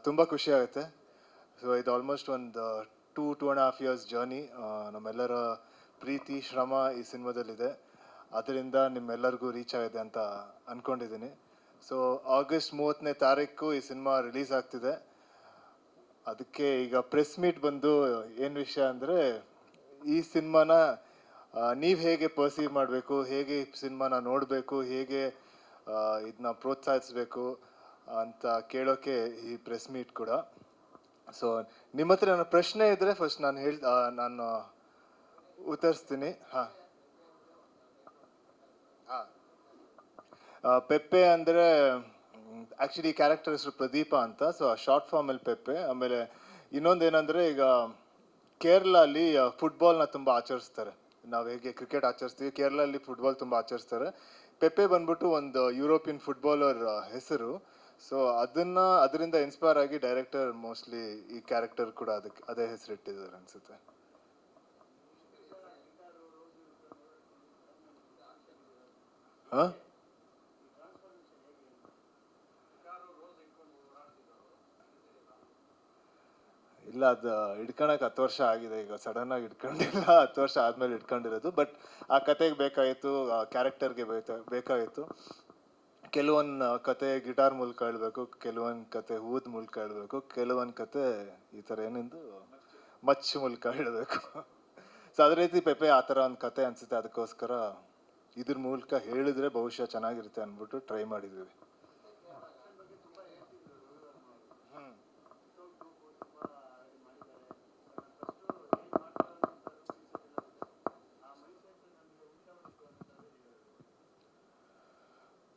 ತುಂಬ ಖುಷಿ ಆಗುತ್ತೆ. ಸೊ ಇದು ಆಲ್ಮೋಸ್ಟ್ ಒಂದು 2.5 ಇಯರ್ಸ್ ಜರ್ನಿ. ನಮ್ಮೆಲ್ಲರ ಪ್ರೀತಿ ಶ್ರಮ ಈ ಸಿನಿಮಾದಲ್ಲಿದೆ. ಅದರಿಂದ ನಿಮ್ಮೆಲ್ಲರಿಗೂ ರೀಚ್ ಆಗಿದೆ ಅಂತ ಅಂದ್ಕೊಂಡಿದ್ದೀನಿ. ಸೊ ಆಗಸ್ಟ್ 30ನೇ ತಾರೀಕು ಈ ಸಿನಿಮಾ ರಿಲೀಸ್ ಆಗ್ತಿದೆ. ಅದಕ್ಕೆ ಈಗ ಪ್ರೆಸ್ ಮೀಟ್ ಬಂದು ಏನು ವಿಷಯ ಅಂದರೆ, ಈ ಸಿನಿಮಾನ ನೀವು ಹೇಗೆ ಪರ್ಸೀವ್ ಮಾಡಬೇಕು, ಹೇಗೆ ಸಿನಿಮಾನ ನೋಡಬೇಕು, ಹೇಗೆ ಇದನ್ನ ಪ್ರೋತ್ಸಾಹಿಸಬೇಕು ಅಂತ ಕೇಳೋಕ್ಕೆ ಈ ಪ್ರೆಸ್ ಮೀಟ್ ಕೂಡ. ಸೊ ನಿಮ್ಮ ಹತ್ರ ನನ್ನ ಪ್ರಶ್ನೆ ಇದ್ದರೆ ಫಸ್ಟ್ ನಾನು ಉತ್ತರಿಸ್ತೀನಿ. ಹಾಂ ಹಾಂ ಪೆಪ್ಪೆ ಅಂದರೆ ಆ್ಯಕ್ಚುಲಿ ಕ್ಯಾರೆಕ್ಟರ್ ಹೆಸರು ಪ್ರದೀಪ ಅಂತ. ಸೊ ಶಾರ್ಟ್ ಫಾರ್ಮಲ್ಲಿ ಪೆಪ್ಪೆ. ಆಮೇಲೆ ಇನ್ನೊಂದು ಏನಂದರೆ, ಈಗ ಕೇರಳ ಅಲ್ಲಿ ಫುಟ್ಬಾಲ್ನ ತುಂಬ ಆಚರಿಸ್ತಾರೆ. ನಾವು ಹೇಗೆ ಕ್ರಿಕೆಟ್ ಆಚರಿಸ್ತೀವಿ, ಕೇರಳಲ್ಲಿ ಫುಟ್ಬಾಲ್ ತುಂಬ ಆಚರಿಸ್ತಾರೆ. ಪೆಪ್ಪೆ ಬಂದ್ಬಿಟ್ಟು ಒಂದು ಯುರೋಪಿಯನ್ ಫುಟ್ಬಾಲರ್ ಹೆಸರು. ಸೊ ಅದರಿಂದ ಇನ್ಸ್ಪೈರ್ ಆಗಿ ಡೈರೆಕ್ಟರ್ ಮೋಸ್ಟ್ಲಿ ಈ ಕ್ಯಾರೆಕ್ಟರ್ ಕೂಡ ಅದೇ ಹೆಸರು ಇಟ್ಟಿದ್ದಾರೆ ಅನ್ಸುತ್ತೆ. ಹಾಂ ಇಲ್ಲ, ಅದು ಹಿಡ್ಕೊಳಕ್ಕೆ 10 ವರ್ಷ ಆಗಿದೆ. ಈಗ ಸಡನ್ ಆಗಿ ಹಿಡ್ಕೊಂಡಿಲ್ಲ, 10 ವರ್ಷ ಆದ್ಮೇಲೆ ಹಿಡ್ಕೊಂಡಿರೋದು. ಬಟ್ ಆ ಕತೆಗೆ ಬೇಕಾಗಿತ್ತು, ಆ ಕ್ಯಾರೆಕ್ಟರ್ಗೆ ಬೇಕಾಗಿತ್ತು. ಕೆಲವೊಂದು ಕತೆ ಗಿಟಾರ್ ಮೂಲಕ ಹೇಳಬೇಕು, ಕೆಲವೊಂದು ಕತೆ ಹೂದ್ ಮೂಲಕ ಹೇಳಬೇಕು, ಕೆಲವೊಂದು ಕತೆ ಈ ಥರ ಏನಿಂದು ಮಚ್ಚ ಮೂಲಕ ಹೇಳಬೇಕು. ಸೊ ಅದೇ ರೀತಿ ಪೆಪ್ಪೆ ಆ ಥರ ಒಂದು ಕತೆ ಅನಿಸುತ್ತೆ. ಅದಕ್ಕೋಸ್ಕರ ಇದ್ರ ಮೂಲಕ ಹೇಳಿದ್ರೆ ಬಹುಶಃ ಚೆನ್ನಾಗಿರುತ್ತೆ ಅಂದ್ಬಿಟ್ಟು ಟ್ರೈ ಮಾಡಿದ್ವಿ.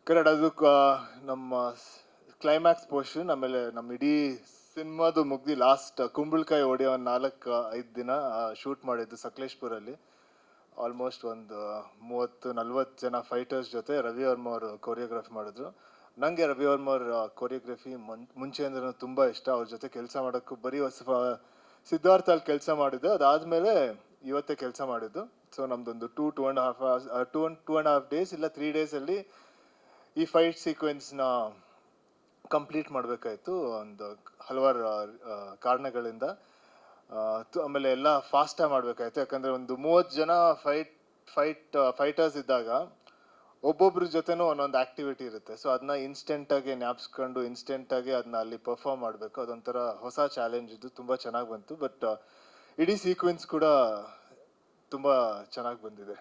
ಕರೆಕ್ಟ್. ಅದು ನಮ್ಮ ಕ್ಲೈಮ್ಯಾಕ್ಸ್ ಪೋರ್ಷನ್. ಆಮೇಲೆ ನಮ್ಮ ಇಡೀ ಸಿನಿಮಾದು ಮುಗ್ದು ಲಾಸ್ಟ್ ಕುಂಬಳಕಾಯಿ ಹೊಡೆಯೋ 4-5 ದಿನ ಶೂಟ್ ಮಾಡಿದ್ದು ಸಕಲೇಶ್ಪುರಲ್ಲಿ. ಆಲ್ಮೋಸ್ಟ್ ಒಂದು 30-40 ಜನ ಫೈಟರ್ಸ್ ಜೊತೆ ರವಿ ವರ್ಮ ಅವರು ಕೊರಿಯೋಗ್ರಫಿ ಮಾಡಿದ್ರು. ನನಗೆ ರವಿ ವರ್ಮ ಅವ್ರ ಕೊರಿಯೋಗ್ರಫಿ ಮುಂಚೆಯಿಂದ ತುಂಬ ಇಷ್ಟ. ಅವ್ರ ಜೊತೆ ಕೆಲಸ ಮಾಡೋಕ್ಕೂ ಬರೀ ಸಿದ್ಧಾರ್ಥ ಅಲ್ಲಿ ಕೆಲಸ ಮಾಡಿದ್ದು, ಅದಾದಮೇಲೆ ಇವತ್ತೇ ಕೆಲಸ ಮಾಡಿದ್ದು. ಸೊ ನಮ್ದೊಂದು 2.5 ಡೇಸ್ ಇಲ್ಲ 3 ಡೇಸಲ್ಲಿ ಈ ಫೈಟ್ ಸೀಕ್ವೆನ್ಸ್ನ ಕಂಪ್ಲೀಟ್ ಮಾಡಬೇಕಾಯ್ತು, ಒಂದು ಹಲವಾರು ಕಾರಣಗಳಿಂದ. ಆಮೇಲೆ ಎಲ್ಲ ಫಾಸ್ಟಾಗಿ ಮಾಡಬೇಕಾಯ್ತು. ಯಾಕಂದರೆ ಒಂದು 30 ಜನ ಫೈಟರ್ಸ್ ಇದ್ದಾಗ ಒಬ್ಬೊಬ್ರ ಜೊತೆನೂ ಒಂದೊಂದು ಆ್ಯಕ್ಟಿವಿಟಿ ಇರುತ್ತೆ. ಸೊ ಅದನ್ನ ಇನ್ಸ್ಟೆಂಟಾಗಿ ಜ್ಞಾಪಿಸ್ಕೊಂಡು ಇನ್ಸ್ಟೆಂಟಾಗಿ ಅದನ್ನ ಅಲ್ಲಿ ಪರ್ಫಾರ್ಮ್ ಮಾಡಬೇಕು. ಅದೊಂಥರ ಹೊಸ ಚಾಲೆಂಜ್ ಇದ್ದು ತುಂಬ ಚೆನ್ನಾಗಿ ಬಂತು. ಬಟ್ ಇಡೀ ಸೀಕ್ವೆನ್ಸ್ ಕೂಡ ತುಂಬ ಚೆನ್ನಾಗಿ ಬಂದಿದೆ.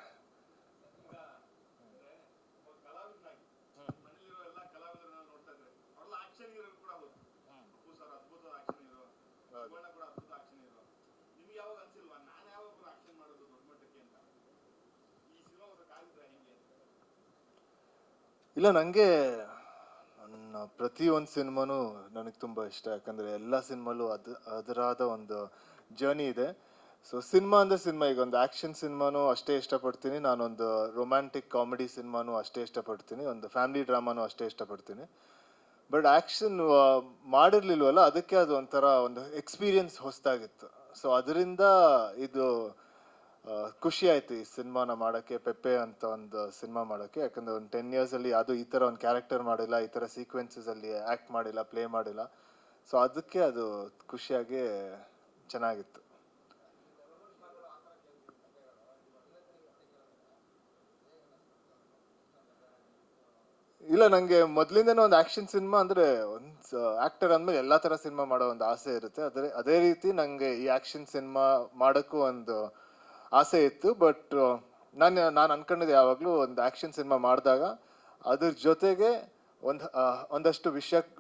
ಇಲ್ಲ, ನನಗೆ ನನ್ನ ಪ್ರತಿಯೊಂದು ಸಿನಿಮಾನೂ ನನಗೆ ತುಂಬ ಇಷ್ಟ. ಯಾಕಂದರೆ ಎಲ್ಲ ಸಿನಿಮಾಲು ಅದರಾದ ಒಂದು ಜರ್ನಿ ಇದೆ. ಸೊ ಸಿನಿಮಾ ಅಂದರೆ ಸಿನಿಮಾ. ಈಗ ಒಂದು ಆ್ಯಕ್ಷನ್ ಸಿನಿಮಾನೂ ಅಷ್ಟೇ ಇಷ್ಟಪಡ್ತೀನಿ, ನಾನೊಂದು ರೊಮ್ಯಾಂಟಿಕ್ ಕಾಮಿಡಿ ಸಿನಿಮಾನೂ ಅಷ್ಟೇ ಇಷ್ಟಪಡ್ತೀನಿ, ಒಂದು ಫ್ಯಾಮಿಲಿ ಡ್ರಾಮಾನೂ ಅಷ್ಟೇ ಇಷ್ಟಪಡ್ತೀನಿ. ಬಟ್ ಆ್ಯಕ್ಷನ್ ಮಾಡಿರ್ಲಿಲ್ವಲ್ಲ, ಅದಕ್ಕೆ ಅದು ಒಂಥರ ಒಂದು ಎಕ್ಸ್ಪೀರಿಯನ್ಸ್ ಹೊಸದಾಗಿತ್ತು. ಸೊ ಅದರಿಂದ ಇದು ಖುಷಿ ಆಯ್ತು ಈ ಸಿನಿಮಾನ ಮಾಡೋಕ್ಕೆ, ಪೆಪ್ಪೆ ಅಂತ ಒಂದು ಸಿನಿಮಾ ಮಾಡೋಕ್ಕೆ. ಯಾಕಂದರೆ ಒಂದು 10 ಇಯರ್ಸಲ್ಲಿ ಅದು ಈ ಥರ ಒಂದು ಕ್ಯಾರೆಕ್ಟರ್ ಮಾಡಿಲ್ಲ, ಈ ಥರ ಸೀಕ್ವೆನ್ಸಸಲ್ಲಿ ಆ್ಯಕ್ಟ್ ಮಾಡಿಲ್ಲ, ಪ್ಲೇ ಮಾಡಿಲ್ಲ. ಸೊ ಅದಕ್ಕೆ ಅದು ಖುಷಿಯಾಗಿ ಚೆನ್ನಾಗಿತ್ತು. ಇಲ್ಲ, ನನಗೆ ಮೊದಲಿಂದನೇ ಒಂದು ಆ್ಯಕ್ಷನ್ ಸಿನಿಮಾ ಅಂದರೆ, ಒಂದು ಆ್ಯಕ್ಟರ್ ಅಂದಮೇಲೆ ಎಲ್ಲ ಥರ ಸಿನಿಮಾ ಮಾಡೋ ಒಂದು ಆಸೆ ಇರುತ್ತೆ. ಅದೇ ರೀತಿ ನನಗೆ ಈ ಆ್ಯಕ್ಷನ್ ಸಿನಿಮಾ ಮಾಡೋಕ್ಕೂ ಒಂದು ಆಸೆ ಇತ್ತು. ಬಟ್ ನಾನು ಅನ್ಕೊಂಡಿದ್ದೆ ಯಾವಾಗಲೂ ಒಂದು ಆ್ಯಕ್ಷನ್ ಸಿನಿಮಾ ಮಾಡಿದಾಗ ಅದ್ರ ಜೊತೆಗೆ ಒಂದಷ್ಟು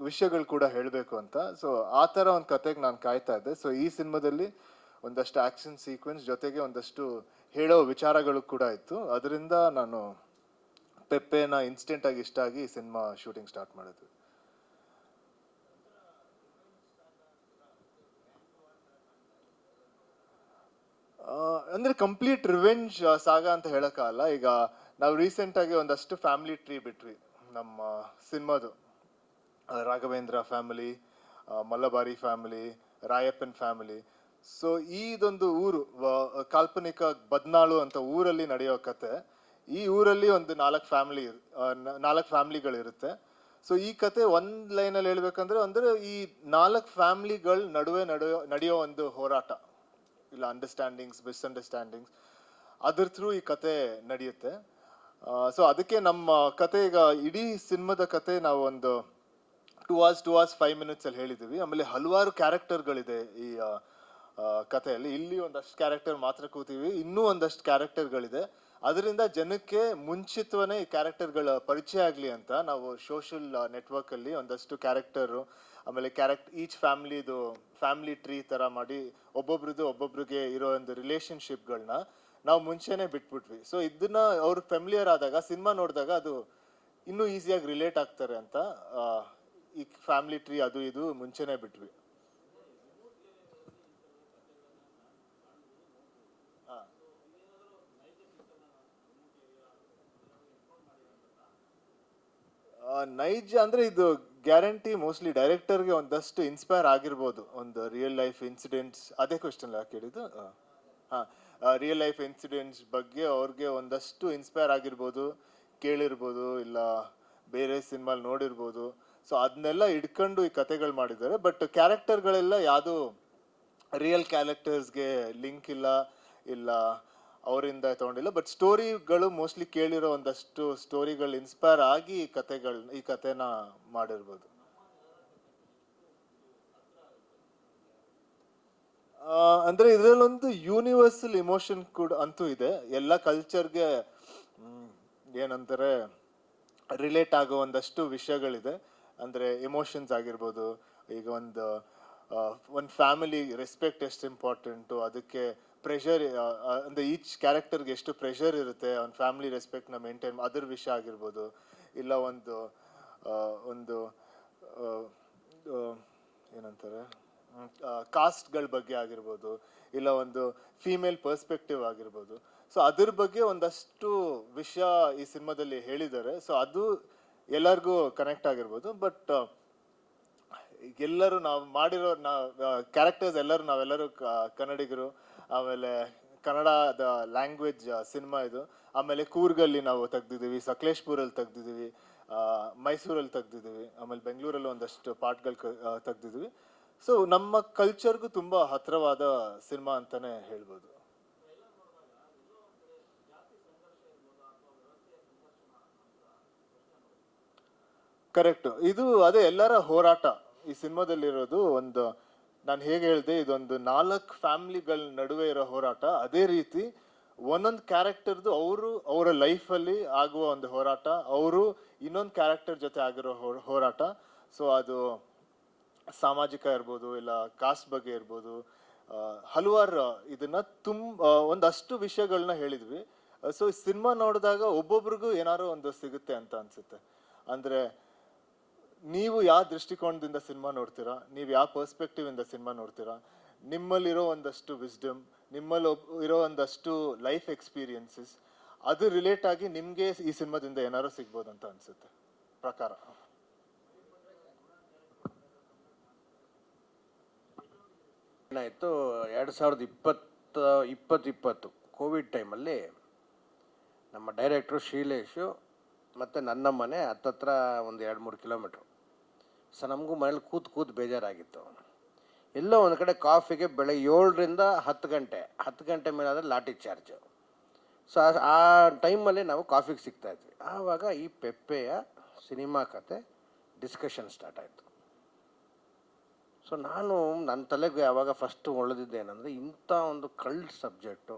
ವಿಷಯಗಳು ಕೂಡ ಹೇಳಬೇಕು ಅಂತ. ಸೊ ಆ ಥರ ಒಂದು ಕತೆಗೆ ನಾನು ಕಾಯ್ತಾ ಇದ್ದೆ. ಸೊ ಈ ಸಿನಿಮಾದಲ್ಲಿ ಒಂದಷ್ಟು ಆ್ಯಕ್ಷನ್ ಸೀಕ್ವೆನ್ಸ್ ಜೊತೆಗೆ ಒಂದಷ್ಟು ಹೇಳೋ ವಿಚಾರಗಳು ಕೂಡ ಇತ್ತು. ಅದರಿಂದ ನಾನು ಪೆಪ್ಪೆನ ಇನ್ಸ್ಟೆಂಟಾಗಿ ಇಷ್ಟ ಆಗಿ ಸಿನಿಮಾ ಶೂಟಿಂಗ್ ಸ್ಟಾರ್ಟ್ ಮಾಡಿದ್ವಿ. ಅಂದರೆ ಕಂಪ್ಲೀಟ್ ರಿವೆಂಜ್ ಸಾಗ ಅಂತ ಹೇಳೋಕ್ಕಾಗಲ್ಲ. ಈಗ ನಾವು ರೀಸೆಂಟಾಗಿ ಒಂದಷ್ಟು ಫ್ಯಾಮಿಲಿ ಟ್ರೀ ಬಿಟ್ವಿ ನಮ್ಮ ಸಿನಿಮಾದು. Raghavendra family, Mallabari family, Rayappan family. So ಇದೊಂದು ಊರು, ಕಾಲ್ಪನಿಕ ಬದ್ನಾಳು ಅಂತ ಊರಲ್ಲಿ ನಡೆಯೋ ಕತೆ. ಈ ಊರಲ್ಲಿ ಒಂದು 4 ಫ್ಯಾಮಿಲಿಗಳಿರುತ್ತೆ. ಸೊ ಈ ಕತೆ ಒಂದ್ ಲೈನಲ್ಲಿ ಹೇಳ್ಬೇಕಂದ್ರೆ ಅಂದ್ರೆ ಈ 4 ಫ್ಯಾಮಿಲಿಗಳ ನಡುವೆ ನಡೆಯೋ ಒಂದು ಹೋರಾಟ, ಇಲ್ಲ ಅಂಡರ್ಸ್ಟ್ಯಾಂಡಿಂಗ್ಸ್, ಮಿಸ್ಅಂಡರ್ಸ್ಟ್ಯಾಂಡಿಂಗ್ಸ್, ಅದ್ರ ಥ್ರೂ ಈ ಕತೆ ನಡೆಯುತ್ತೆ. ಸೊ ಅದಕ್ಕೆ ನಮ್ಮ ಕತೆ ಈಗ ಇಡೀ ಸಿನಿಮಾದ ಕತೆ ನಾವು ಒಂದು 2 hours 5 minutes ಅಲ್ಲಿ ಹೇಳಿದ್ದೀವಿ. ಆಮೇಲೆ ಹಲವಾರು ಕ್ಯಾರೆಕ್ಟರ್ಗಳಿದೆ ಈ ಕಥೆಯಲ್ಲಿ. ಇಲ್ಲಿ ಒಂದಷ್ಟು ಕ್ಯಾರೆಕ್ಟರ್ ಮಾತ್ರ ಕೂತೀವಿ, ಇನ್ನೂ ಒಂದಷ್ಟು ಕ್ಯಾರೆಕ್ಟರ್ಗಳಿದೆ. ಅದರಿಂದ ಜನಕ್ಕೆ ಮುಂಚಿತವೇ ಈ ಕ್ಯಾರೆಕ್ಟರ್ಗಳ ಪರಿಚಯ ಆಗಲಿ ಅಂತ ನಾವು ಸೋಷಿಯಲ್ ನೆಟ್ವರ್ಕಲ್ಲಿ ಒಂದಷ್ಟು ಕ್ಯಾರೆಕ್ಟರು, ಆಮೇಲೆ ಈಚ್ ಫ್ಯಾಮಿಲಿ ಟ್ರೀ ಥರ ಮಾಡಿ ಒಬ್ಬೊಬ್ರಿಗೆ ಇರೋ ಒಂದು ರಿಲೇಷನ್ಶಿಪ್ಗಳನ್ನ ನಾವು ಮುಂಚೆನೇ ಬಿಟ್ಬಿಟ್ವಿ. ಸೊ ಇದನ್ನ ಅವ್ರು ಫೆಮಿಲಿಯರ್ ಆದಾಗ, ಸಿನಿಮಾ ನೋಡಿದಾಗ ಅದು ಇನ್ನೂ ಈಸಿಯಾಗಿ ರಿಲೇಟ್ ಆಗ್ತಾರೆ ಅಂತ ಈ ಫ್ಯಾಮಿಲಿ ಟ್ರೀ ಅದು ಇದು ಮುಂಚೆನೇ ಬಿಟ್ವಿ. ನೈಜ ಅಂದ್ರೆ ಇದು ಗ್ಯಾರಂಟಿ ಮೋಸ್ಟ್ಲಿ ಡೈರೆಕ್ಟರ್ಗೆ ಒಂದಷ್ಟು ಇನ್ಸ್ಪೈರ್ ಆಗಿರ್ಬೋದು, ಒಂದು ರಿಯಲ್ ಲೈಫ್ ಇನ್ಸಿಡೆಂಟ್ಸ್. ಅದೇ ಕ್ವಶನ್ ಯಾಕೆ ಹೇಳಿದ್ದು? ರಿಯಲ್ ಲೈಫ್ ಇನ್ಸಿಡೆಂಟ್ಸ್ ಬಗ್ಗೆ ಅವ್ರಿಗೆ ಒಂದಷ್ಟು ಇನ್ಸ್ಪೈರ್ ಆಗಿರ್ಬೋದು, ಕೇಳಿರ್ಬೋದು, ಇಲ್ಲ ಬೇರೆ ಸಿನಿಮಾಲ್ ನೋಡಿರ್ಬೋದು. ಸೊ ಅದನ್ನೆಲ್ಲ ಇಟ್ಕೊಂಡು ಈ ಕತೆಗಳು ಮಾಡಿದ್ದಾರೆ. ಬಟ್ ಕ್ಯಾರೆಕ್ಟರ್ಗಳೆಲ್ಲ ಯಾವುದು ರಿಯಲ್ ಕ್ಯಾರೆಕ್ಟರ್ಸ್ಗೆ ಲಿಂಕ್ ಇಲ್ಲ ಅವರಿಂದ ತಗೊಂಡಿಲ್ಲ. ಬಟ್ ಸ್ಟೋರಿಗಳು ಮೋಸ್ಟ್ಲಿ ಕೇಳಿರೋ ಒಂದಷ್ಟು ಸ್ಟೋರಿಗಳು ಇನ್ಸ್ಪೈರ್ ಆಗಿ ಈ ಕತೆನ ಮಾಡಿರ್ಬೋದು. ಅಂದ್ರೆ ಇದರಲ್ಲೊಂದು ಯೂನಿವರ್ಸಲ್ ಇಮೋಷನ್ ಕೂಡ ಅಂತೂ ಇದೆ. ಎಲ್ಲ ಕಲ್ಚರ್ಗೆ ಏನಂತಾರೆ ರಿಲೇಟ್ ಆಗೋ ಒಂದಷ್ಟು ವಿಷಯಗಳಿದೆ. ಅಂದ್ರೆ ಎಮೋಷನ್ಸ್ ಆಗಿರ್ಬೋದು, ಈಗ ಒಂದು ಫ್ಯಾಮಿಲಿ ರೆಸ್ಪೆಕ್ಟ್ ಎಷ್ಟು ಇಂಪಾರ್ಟೆಂಟು, ಅದಕ್ಕೆ ಪ್ರೆಷರ್ ಅಂದ್ರೆ ಈಚ್ ಕ್ಯಾರೆಕ್ಟರ್ಗೆ ಎಷ್ಟು ಪ್ರೆಷರ್ ಇರುತ್ತೆ ಅವ್ನ ಫ್ಯಾಮಿಲಿ ರೆಸ್ಪೆಕ್ಟ್ನ ಮೇಂಟೈನ್, ಅದ್ರ ವಿಷಯ ಆಗಿರ್ಬೋದು. ಇಲ್ಲ ಒಂದು ಏನಂತಾರೆ ಕಾಸ್ಟ್ಗಳ ಬಗ್ಗೆ ಆಗಿರ್ಬೋದು, ಇಲ್ಲ ಒಂದು ಫೀಮೇಲ್ ಪರ್ಸ್ಪೆಕ್ಟಿವ್ ಆಗಿರ್ಬೋದು. ಸೊ ಅದ್ರ ಬಗ್ಗೆ ಒಂದಷ್ಟು ವಿಷಯ ಈ ಸಿನಿಮಾದಲ್ಲಿ ಹೇಳಿದ್ದಾರೆ. ಸೊ ಅದು ಎಲ್ಲರಿಗೂ ಕನೆಕ್ಟ್ ಆಗಿರ್ಬೋದು. ಬಟ್ ಎಲ್ಲರೂ ನಾವು ಮಾಡಿರೋ ಕ್ಯಾರೆಕ್ಟರ್ಸ್ ನಾವೆಲ್ಲರೂ ಕನ್ನಡಿಗರು. ಆಮೇಲೆ ಕನ್ನಡದ ಲ್ಯಾಂಗ್ವೇಜ್ ಸಿನಿಮಾ ಇದು. ಆಮೇಲೆ ಕೂರ್ಗಲ್ಲಿ ನಾವು ತೆಗ್ದಿದ್ದೀವಿ, ಸಕಲೇಶ್ಪುರಲ್ಲಿ ತೆಗ್ದಿದ್ದೀವಿ, ಮೈಸೂರಲ್ಲಿ ತೆಗ್ದಿದ್ದೀವಿ, ಆಮೇಲೆ ಬೆಂಗಳೂರಲ್ಲಿ ಒಂದಷ್ಟು ಪಾರ್ಟ್ಗಳು ತೆಗ್ದಿದ್ದೀವಿ. ಸೊ ನಮ್ಮ ಕಲ್ಚರ್ಗೂ ತುಂಬ ಹತ್ತಿರವಾದ ಸಿನಿಮಾ ಅಂತಾನೆ ಹೇಳ್ಬೋದು. ಕರೆಕ್ಟ್. ಇದು ಅದೇ ಎಲ್ಲರ ಹೋರಾಟ ಈ ಸಿನಿಮಾದಲ್ಲಿರೋದು. ನಾನು ಹೇಗೆ ಹೇಳಿದೆ, ಇದೊಂದು 4 ಫ್ಯಾಮಿಲಿಗಳ ನಡುವೆ ಇರೋ ಹೋರಾಟ. ಅದೇ ರೀತಿ ಒಂದೊಂದು ಕ್ಯಾರೆಕ್ಟರ್ದು ಅವರ ಲೈಫಲ್ಲಿ ಆಗುವ ಒಂದು ಹೋರಾಟ, ಅವರು ಇನ್ನೊಂದು ಕ್ಯಾರೆಕ್ಟರ್ ಜೊತೆ ಆಗಿರೋ ಹೋರಾಟ. ಸೊ ಅದು ಸಾಮಾಜಿಕ ಇರ್ಬೋದು, ಇಲ್ಲ ಕಾಸ್ಟ್ ಬಗ್ಗೆ ಇರ್ಬೋದು, ಹಲವಾರು ಇದನ್ನ ಒಂದಷ್ಟು ವಿಷಯಗಳನ್ನ ಹೇಳಿದ್ವಿ. ಸೊ ಸಿನಿಮಾ ನೋಡಿದಾಗ ಒಬ್ಬೊಬ್ರಿಗೂ ಏನಾರು ಒಂದು ಸಿಗುತ್ತೆ ಅಂತ ಅನ್ಸುತ್ತೆ. ಅಂದ್ರೆ ನೀವು ಯಾವ ದೃಷ್ಟಿಕೋನದಿಂದ ಸಿನಿಮಾ ನೋಡ್ತೀರಾ, ನೀವು ಯಾವ ಪರ್ಸ್ಪೆಕ್ಟಿವ್ ಇಂದ ಸಿನಿಮಾ ನೋಡ್ತೀರಾ, ನಿಮ್ಮಲ್ಲಿರೋ ಒಂದಷ್ಟು ವಿಸ್ಡಮ್, ನಿಮ್ಮಲ್ಲಿ ಇರೋ ಒಂದಷ್ಟು ಲೈಫ್ ಎಕ್ಸ್ಪೀರಿಯನ್ಸಸ್, ಅದು ರಿಲೇಟ್ ಆಗಿ ನಿಮಗೆ ಈ ಸಿನಿಮಾದಿಂದ ಏನಾರು ಸಿಗ್ಬೋದು ಅಂತ ಅನ್ಸುತ್ತೆ ಪ್ರಕಾರ. ಏನಾಯಿತು, 2020 ಕೋವಿಡ್ ಟೈಮಲ್ಲಿ ನಮ್ಮ ಡೈರೆಕ್ಟ್ರು ಶ್ರೀಲೇಶು ಮತ್ತು ನನ್ನ ಮನೆ ಹತ್ತತ್ರ ಒಂದು 2-3 ಕಿಲೋಮೀಟ್ರು. ಸೊ ನಮಗೂ ಮನೇಲಿ ಕೂತು ಬೇಜಾರಾಗಿತ್ತು. ಎಲ್ಲೋ ಒಂದು ಕಡೆ ಕಾಫಿಗೆ ಬೆಳಗ್ಗೆ 7ರಿಂದ 10 ಗಂಟೆ ಮೇಲಾದರೆ ಲಾಠಿ ಚಾರ್ಜು. ಸೊ ಆ ಟೈಮಲ್ಲಿ ನಾವು ಕಾಫಿಗೆ ಸಿಗ್ತಾಯಿದ್ವಿ. ಆವಾಗ ಈ ಪೆಪ್ಪೆಯ ಸಿನಿಮಾ ಕತೆ ಡಿಸ್ಕಷನ್ ಸ್ಟಾರ್ಟ್ ಆಯಿತು. ಸೊ ನನ್ನ ತಲೆಗೆ ಆವಾಗ ಫಸ್ಟು ಹೊಳೆದಿದ್ದೇನೆಂದರೆ, ಇಂಥ ಒಂದು ಕಲ್ಟ್ ಸಬ್ಜೆಕ್ಟು,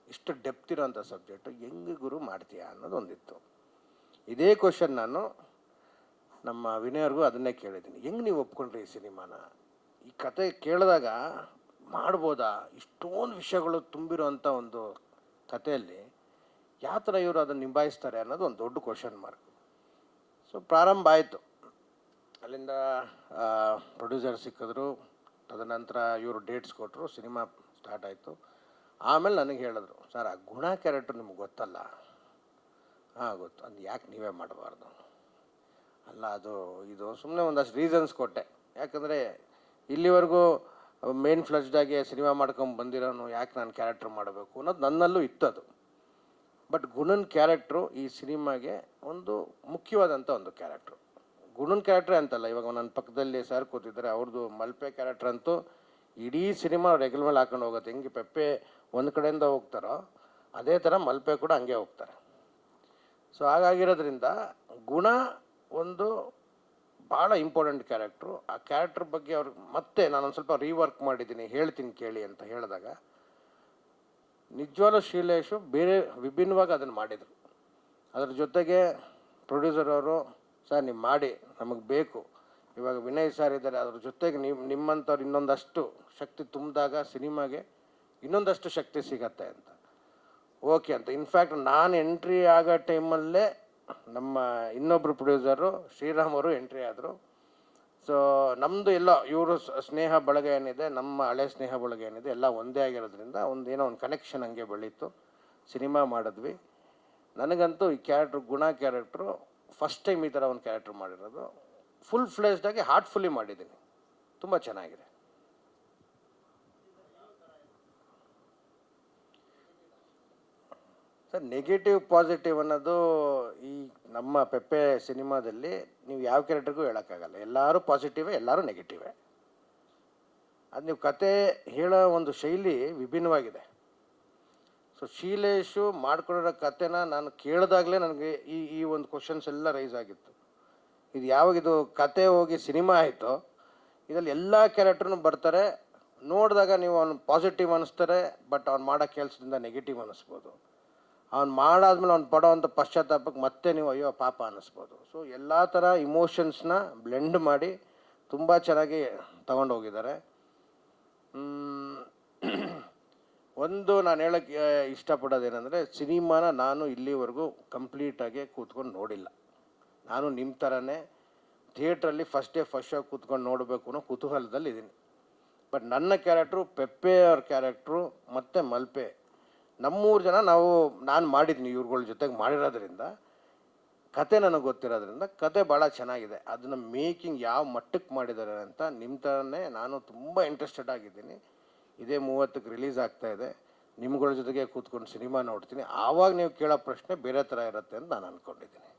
ಇಷ್ಟು ಡೆಪ್ತ್ ಇರೋಂಥ ಸಬ್ಜೆಕ್ಟು ಹೆಂಗೆ ಗುರು ಮಾಡ್ತೀಯಾ ಅನ್ನೋದು ಒಂದಿತ್ತು. ಇದೇ ಕ್ವಶನ್ ನಾನು ನಮ್ಮ ವಿನಯವ್ರಿಗೂ ಅದನ್ನೇ ಕೇಳಿದ್ದೀನಿ. ಹೆಂಗೆ ನೀವು ಒಪ್ಕೊಂಡ್ರಿ ಈ ಸಿನಿಮಾನ? ಈ ಕತೆ ಕೇಳಿದಾಗ ಮಾಡ್ಬೋದಾ? ಇಷ್ಟೊಂದು ವಿಷಯಗಳು ತುಂಬಿರೋಂಥ ಒಂದು ಕಥೆಯಲ್ಲಿ ಯಾವ ಥರ ಇವರು ಅದನ್ನು ನಿಭಾಯಿಸ್ತಾರೆ ಅನ್ನೋದು ಒಂದು ದೊಡ್ಡ ಕ್ವಶನ್ ಮಾರ್ಕ್. ಸೊ ಪ್ರಾರಂಭ ಆಯಿತು. ಅಲ್ಲಿಂದ ಪ್ರೊಡ್ಯೂಸರ್ ಸಿಕ್ಕಿದ್ರು. ತದನಂತರ ಇವರು ಡೇಟ್ಸ್ ಕೊಟ್ಟರು, ಸಿನಿಮಾ ಸ್ಟಾರ್ಟ್ ಆಯಿತು. ಆಮೇಲೆ ನನಗೆ ಹೇಳಿದ್ರು, ಸರ್ ಆ ಗುಣ ಕ್ಯಾರೆಕ್ಟರ್ ನಿಮ್ಗೆ ಗೊತ್ತಲ್ಲ? ಹಾಂ ಗೊತ್ತು. ಅದು ಯಾಕೆ ನೀವೇ ಮಾಡಬಾರ್ದು? ಅಲ್ಲ ಇದು ಸುಮ್ಮನೆ ಒಂದಷ್ಟು ರೀಸನ್ಸ್ ಕೊಟ್ಟೆ. ಯಾಕಂದರೆ ಇಲ್ಲಿವರೆಗೂ ಮೇನ್ ಫ್ಲಜ್ಡಾಗಿ ಸಿನಿಮಾ ಮಾಡ್ಕೊಂಡು ಬಂದಿರೋನು ಯಾಕೆ ನಾನು ಕ್ಯಾರೆಕ್ಟರ್ ಮಾಡಬೇಕು ಅನ್ನೋದು ನನ್ನಲ್ಲೂ ಇತ್ತದು. ಬಟ್ ಗುಣನ ಕ್ಯಾರೆಕ್ಟ್ರು ಈ ಸಿನಿಮಾಗೆ ಒಂದು ಮುಖ್ಯವಾದಂಥ ಒಂದು ಕ್ಯಾರೆಕ್ಟ್ರು. ಗುಣನ್ ಕ್ಯಾರೆಕ್ಟ್ರೇ ಅಂತಲ್ಲ, ಇವಾಗ ನನ್ನ ಪಕ್ಕದಲ್ಲಿ ಸರ್ ಕೂತಿದ್ದಾರೆ, ಅವ್ರದ್ದು ಮಲ್ಪೆ ಕ್ಯಾರೆಕ್ಟರ್ ಅಂತೂ ಇಡೀ ಸಿನಿಮಾ ರೆಗ್ಯುಲರ್ ಮೇಲೆ ಹಾಕೊಂಡು ಹೋಗುತ್ತೆ. ಹೆಂಗೆ ಪೆಪ್ಪೆ ಒಂದು ಕಡೆಯಿಂದ ಹೋಗ್ತಾರೋ ಅದೇ ಥರ ಮಲ್ಪೆ ಕೂಡ ಹಂಗೆ ಹೋಗ್ತಾರೆ. ಸೊ ಹಾಗಾಗಿರೋದ್ರಿಂದ ಗುಣ ಒಂದು ಭಾಳ ಇಂಪಾರ್ಟೆಂಟ್ ಕ್ಯಾರೆಕ್ಟ್ರು. ಆ ಕ್ಯಾರೆಕ್ಟ್ರ್ ಬಗ್ಗೆ ಅವ್ರಿಗೆ ಮತ್ತೆ ನಾನೊಂದು ಸ್ವಲ್ಪ ರೀವರ್ಕ್ ಮಾಡಿದ್ದೀನಿ, ಹೇಳ್ತೀನಿ ಕೇಳಿ ಅಂತ ಹೇಳಿದಾಗ ನಿಜವಾಗ್ಲೂ ಶೀಲೇಶು ಬೇರೆ ವಿಭಿನ್ನವಾಗಿ ಅದನ್ನು ಮಾಡಿದರು. ಅದ್ರ ಜೊತೆಗೆ ಪ್ರೊಡ್ಯೂಸರ್ ಅವರು, ಸರ್ ನೀವು ಮಾಡಿ ನಮಗೆ ಬೇಕು, ಇವಾಗ ವಿನಯ್ ಸರ್ ಇದ್ದಾರೆ, ಅದ್ರ ಜೊತೆಗೆ ನಿಮ್ಮಂಥವ್ರು ಇನ್ನೊಂದಷ್ಟು ಶಕ್ತಿ ತುಂಬಿದಾಗ ಸಿನಿಮಾಗೆ ಇನ್ನೊಂದಷ್ಟು ಶಕ್ತಿ ಸಿಗತ್ತೆ ಅಂತ. ಓಕೆ ಅಂತ. ಇನ್ಫ್ಯಾಕ್ಟ್ ನಾನು ಎಂಟ್ರಿ ಆಗೋ ಟೈಮಲ್ಲೇ ನಮ್ಮ ಇನ್ನೊಬ್ಬರು ಪ್ರೊಡ್ಯೂಸರು ಶ್ರೀರಾಮ್ ಅವರು ಎಂಟ್ರಿ ಆದರು. ಸೊ ನಮ್ಮದು ಎಲ್ಲ ಇವರು ಸ್ನೇಹ ಬಳಗ ಏನಿದೆ, ನಮ್ಮ ಹಳೆ ಸ್ನೇಹ ಬಳಗ ಏನಿದೆ ಎಲ್ಲ ಒಂದೇ ಆಗಿರೋದ್ರಿಂದ ಏನೋ ಒಂದು ಕನೆಕ್ಷನ್ ಹಂಗೆ ಬೆಳೀತು, ಸಿನಿಮಾ ಮಾಡಿದ್ವಿ. ನನಗಂತೂ ಈ ಗುಣ ಕ್ಯಾರೆಕ್ಟ್ರು ಫಸ್ಟ್ ಟೈಮ್ ಈ ಥರ ಒಂದು ಕ್ಯಾರೆಕ್ಟ್ರ್ ಮಾಡಿರೋದು. ಫುಲ್ ಫ್ಲೇಜ್ಡಾಗಿ ಹಾರ್ಟ್ಫುಲ್ಲಿ ಮಾಡಿದ್ದೀನಿ, ತುಂಬ ಚೆನ್ನಾಗಿದೆ. ಸರ್ ನೆಗೆಟಿವ್ ಪಾಸಿಟಿವ್ ಅನ್ನೋದು ಈ ನಮ್ಮ ಪೆಪ್ಪೆ ಸಿನಿಮಾದಲ್ಲಿ ನೀವು ಯಾವ ಕ್ಯಾರೆಕ್ಟರ್ಗೂ ಹೇಳೋಕ್ಕಾಗಲ್ಲ. ಎಲ್ಲರೂ ಪಾಸಿಟಿವೇ, ಎಲ್ಲರೂ ನೆಗೆಟಿವೇ. ಅದು ನೀವು ಕತೆ ಹೇಳೋ ಒಂದು ಶೈಲಿ ವಿಭಿನ್ನವಾಗಿದೆ. ಸೊ ಶೀಲೇಶು ಮಾಡ್ಕೊಂಡಿರೋ ಕತೆನ ನಾನು ಕೇಳಿದಾಗಲೇ ನನಗೆ ಈ ಒಂದು ಕ್ವಶನ್ಸ್ ಎಲ್ಲ ರೈಸ್ ಆಗಿತ್ತು. ಇದು ಯಾವಾಗಿದು ಕತೆ ಹೋಗಿ ಸಿನಿಮಾ ಆಯಿತು, ಇದರಲ್ಲಿ ಎಲ್ಲ ಕ್ಯಾರೆಕ್ಟ್ರೂ ಬರ್ತಾರೆ, ನೋಡಿದಾಗ ನೀವು ಅವ್ನು ಪಾಸಿಟಿವ್ ಅನ್ನಿಸ್ತಾರೆ, ಬಟ್ ಅವ್ನು ಮಾಡೋ ಕೆಲಸದಿಂದ ನೆಗೆಟಿವ್ ಅನ್ನಿಸ್ಬೋದು. ಅವ್ನು ಮಾಡಾದ್ಮೇಲೆ ಅವ್ನು ಪಡೋವಂಥ ಪಶ್ಚಾತ್ತಾಪಕ್ಕೆ ಮತ್ತೆ ನೀವು ಅಯ್ಯೋ ಪಾಪ ಅನ್ನಿಸ್ಬೋದು. ಸೊ ಎಲ್ಲ ಥರ ಇಮೋಷನ್ಸ್ನ ಬ್ಲೆಂಡ್ ಮಾಡಿ ತುಂಬ ಚೆನ್ನಾಗಿ ತಗೊಂಡೋಗಿದ್ದಾರೆ. ಒಂದು ನಾನು ಹೇಳೋಕ್ಕೆ ಇಷ್ಟಪಡೋದೇನೆಂದರೆ, ಸಿನಿಮಾನ ನಾನು ಇಲ್ಲಿವರೆಗೂ ಕಂಪ್ಲೀಟಾಗಿ ಕೂತ್ಕೊಂಡು ನೋಡಿಲ್ಲ. ನಾನು ನಿಮ್ಮ ಥರನೇ ಥಿಯೇಟ್ರಲ್ಲಿ ಫಸ್ಟ್ ಡೇ ಫಸ್ಟ್ ಶೋ ಕೂತ್ಕೊಂಡು ನೋಡಬೇಕು ಅನ್ನೋ ಕುತೂಹಲದಲ್ಲಿ ಇದ್ದೀನಿ. ಬಟ್ ನನ್ನ ಕ್ಯಾರೆಕ್ಟ್ರು, ಪೆಪ್ಪೆ ಅವ್ರ ಕ್ಯಾರೆಕ್ಟ್ರು ಮತ್ತು ಮಲ್ಪೆ, ನಮ್ಮೂರು ಜನ ನಾನು ಮಾಡಿದ್ದೀನಿ ಇವ್ರುಗಳ ಜೊತೆಗೆ ಮಾಡಿರೋದ್ರಿಂದ, ಕತೆ ನನಗೆ ಗೊತ್ತಿರೋದ್ರಿಂದ ಕತೆ ಭಾಳ ಚೆನ್ನಾಗಿದೆ. ಅದನ್ನು ಮೇಕಿಂಗ್ ಯಾವ ಮಟ್ಟಕ್ಕೆ ಮಾಡಿದ್ದಾರೆ ಅಂತ ನಿಮ್ಮ ಥರನೇ ನಾನು ತುಂಬ ಇಂಟ್ರೆಸ್ಟೆಡ್ ಆಗಿದ್ದೀನಿ. ಇದೇ 30ಕ್ಕೆ ರಿಲೀಸ್ ಆಗ್ತಾಯಿದೆ. ನಿಮ್ಗಳ ಜೊತೆಗೆ ಕೂತ್ಕೊಂಡು ಸಿನಿಮಾ ನೋಡ್ತೀನಿ. ಆವಾಗ ನೀವು ಕೇಳೋ ಪ್ರಶ್ನೆ ಬೇರೆ ಥರ ಇರುತ್ತೆ ಅಂತ ನಾನು ಅಂದ್ಕೊಂಡಿದ್ದೀನಿ.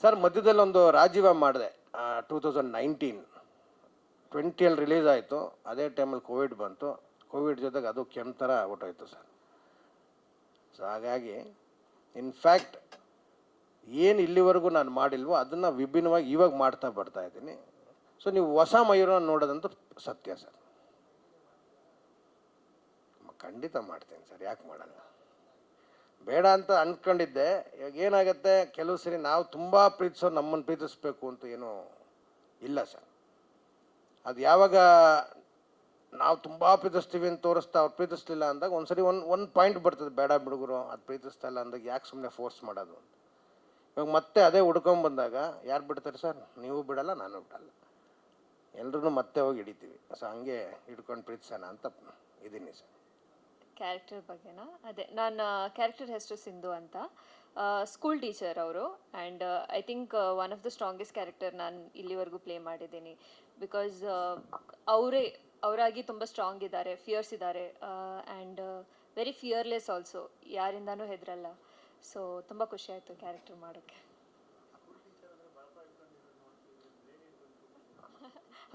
ಸರ್ ಮಧ್ಯದಲ್ಲಿ ಒಂದು ರಾಜೀವ ಮಾಡಿದೆ 2019-20 ರಿಲೀಸ್ ಆಯಿತು. ಅದೇ ಟೈಮಲ್ಲಿ ಕೋವಿಡ್ ಬಂತು. ಕೋವಿಡ್ ಜೊತೆಗೆ ಅದು ಕೆಮ್ಮ ಥರ ಹೊಟ್ಟೋಯ್ತು ಸರ್. ಸೊ ಹಾಗಾಗಿ ಇನ್ಫ್ಯಾಕ್ಟ್ ಏನು ಇಲ್ಲಿವರೆಗೂ ನಾನು ಮಾಡಿಲ್ವೋ ಅದನ್ನು ವಿಭಿನ್ನವಾಗಿ ಇವಾಗ ಮಾಡ್ತಾ ಬರ್ತಾಯಿದ್ದೀನಿ. ಸೊ ನೀವು ಹೊಸ ಮಯೂರ ನೋಡೋದಂತೂ ಸತ್ಯ ಸರ್. ಖಂಡಿತ ಮಾಡ್ತೀನಿ ಸರ್, ಯಾಕೆ ಮಾಡಲ್ಲ. ಬೇಡ ಅಂತ ಅಂದ್ಕೊಂಡಿದ್ದೆ. ಇವಾಗ ಏನಾಗುತ್ತೆ, ಕೆಲವು ಸರಿ ನಾವು ತುಂಬ ಪ್ರೀತಿಸೋರು ನಮ್ಮನ್ನು ಪ್ರೀತಿಸ್ಬೇಕು ಅಂತ ಏನೂ ಇಲ್ಲ ಸರ್. ಅದು ಯಾವಾಗ ನಾವು ತುಂಬ ಪ್ರೀತಿಸ್ತೀವಿ ಅಂತ ತೋರಿಸ್ತಾ ಅವ್ರು ಪ್ರೀತಿಸ್ಲಿಲ್ಲ ಅಂದಾಗ ಒಂದ್ಸರಿ ಒಂದು ಪಾಯಿಂಟ್ ಬರ್ತದೆ, ಬೇಡ ಬಿಡುಗರು ಅದು ಪ್ರೀತಿಸ್ತಾ ಇಲ್ಲ ಅಂದಾಗ ಯಾಕೆ ಸುಮ್ಮನೆ ಫೋರ್ಸ್ ಮಾಡೋದು. ಇವಾಗ ಮತ್ತೆ ಅದೇ ಹುಡ್ಕೊಂಬಂದಾಗ ಯಾರು ಬಿಡ್ತಾರೆ ಸರ್? ನೀವು ಬಿಡಲ್ಲ, ನಾನು ಬಿಡಲ್ಲ, ಎಲ್ರೂ ಮತ್ತೆ ಹೋಗಿ ಹಿಡಿತೀವಿ. ಸೊ ಹಂಗೆ ಹಿಡ್ಕೊಂಡು ಪ್ರೀತಿಸೋಣ ಅಂತ ಇದ್ದೀನಿ ಸರ್. ಕ್ಯಾರೆಕ್ಟರ್ ಬಗ್ಗೆನಾ? ಅದೇ ನನ್ನ ಕ್ಯಾರೆಕ್ಟರ್ ಹೆಸರು ಸಿಂಧು ಅಂತ. ಸ್ಕೂಲ್ ಟೀಚರ್ ಅವರು. And I think one of the strongest character ನಾನು ಇಲ್ಲಿವರೆಗೂ ಪ್ಲೇ ಮಾಡಿದ್ದೀನಿ. ಬಿಕಾಸ್ ಅವರಾಗಿ ತುಂಬ ಸ್ಟ್ರಾಂಗ್ ಇದ್ದಾರೆ, ಫಿಯರ್ಸ್ ಇದ್ದಾರೆ, ಆ್ಯಂಡ್ ವೆರಿ ಫಿಯರ್ಲೆಸ್ ಆಲ್ಸೋ, ಯಾರಿಂದನೂ ಹೆದರಲ್ಲ. ಸೊ ತುಂಬ ಖುಷಿ ಆಯಿತು ಕ್ಯಾರೆಕ್ಟರ್ ಮಾಡೋಕ್ಕೆ.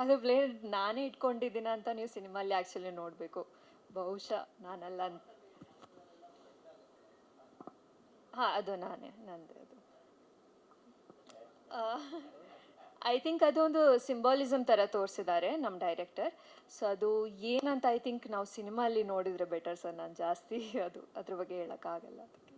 ಅದು ಬ್ಲೇಡ್ ನಾನೇ ಇಟ್ಕೊಂಡಿದ್ದೀನ ಅಂತ ನೀವು ಸಿನಿಮಾಲ್ಲಿ ಆ್ಯಕ್ಚುಲಿ ನೋಡಬೇಕು. ಬಹುಶಃ ನಾನಲ್ಲ ಅಂತ. ಹಾಂ, ಅದು ನಂದು ಅದು. ಐ ಥಿಂಕ್ ಅದೊಂದು ಸಿಂಬಾಲಿಸಮ್ ಥರ ತೋರಿಸಿದ್ದಾರೆ ನಮ್ಮ ಡೈರೆಕ್ಟರ್. ಸೊ ಅದು ಏನಂತ ಐ ಥಿಂಕ್ ನಾವು ಸಿನಿಮಾಲ್ಲಿ ನೋಡಿದರೆ ಬೆಟರ್ ಸರ್. ನಾನು ಜಾಸ್ತಿ ಅದ್ರ ಬಗ್ಗೆ ಹೇಳೋಕ್ಕಾಗಲ್ಲ ಅದಕ್ಕೆ.